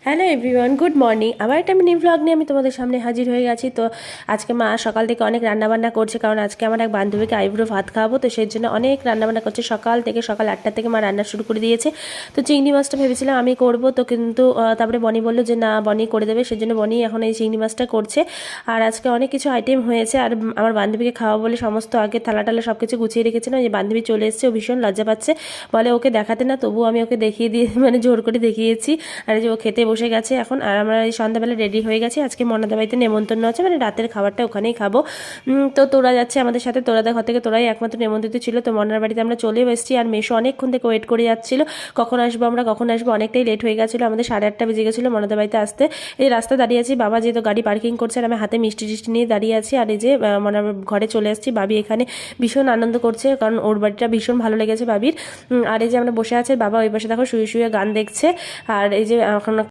Hello everyone, good morning. আবার একটা mini vlog নিয়ে আমি তোমাদের সামনে হাজির হয়ে গেছি। তো আজকে মা সকাল থেকে অনেক রান্নাবান্না করছে, কারণ আজকে আমার এক বান্ধবীকে আইবুড়ো ভাত খাওয়াবো। তো সেই জন্য অনেক রান্নাবান্না করছে সকাল 8টা থেকে মা রান্না শুরু করে দিয়েছে। তো চিংড়ি মাছটা ভেবেছিলাম আমি করব, তো কিন্তু তারপরে বনি বললো যে না, বনি করে দেবে। সেই জন্য বনি এখন এই চিংড়ি মাছটা করছে। আর আজকে অনেক কিছু আইটেম হয়েছে। আর আমার বান্ধবীকে খাওয়া বলে সমস্ত আগে থালা টালা সব কিছু গুছিয়ে রেখেছিলাম। যে বান্ধবী চলে এসেছে, ও ভীষণ লজ্জা পাচ্ছে, বলে ওকে দেখাতে না, তবুও আমি ওকে দেখিয়ে দিয়ে মানে জোর করে দেখিয়েছি। আর যে ও খেতে বসে গেছে এখন। আর আমরা এই সন্ধ্যাবেলা রেডি হয়ে গেছি, আজকে মনাদা বাড়িতে নেমন্তন্ন আছে, মানে রাতের খাবারটা ওখানেই খাবো। তো তোরা যাচ্ছে আমাদের সাথে, তোরাদের ঘর থেকে তোরাই একমাত্র নেমন্ত্রিত ছিল। তো মনার বাড়িতে আমরা চলেও এসেছি। আর মেশো অনেকক্ষণ থেকে ওয়েট করে যাচ্ছিল, কখন আসবো আমরা, কখন আসবো। অনেকটাই লেট হয়ে গেছিলো, আমাদের 8:30 বেজে গেছিলো মনাদের বাড়িতে আসতে। এই রাস্তা দাঁড়িয়ে আছি, বাবা যেহেতু গাড়ি পার্কিং করছে, আর আমি হাতে মিষ্টি টিষ্টি নিয়ে দাঁড়িয়ে আছি। আর এই যে মনার ঘরে চলে আসছি, বাবি এখানে ভীষণ আনন্দ করছে, কারণ ওর বাড়িটা ভীষণ ভালো লেগেছে বাবির। আর এই যে আমরা বসে আছি, বাবা ওই পাশে দেখো শুয়ে শুয়ে গান দেখছে। আর এই যে এখন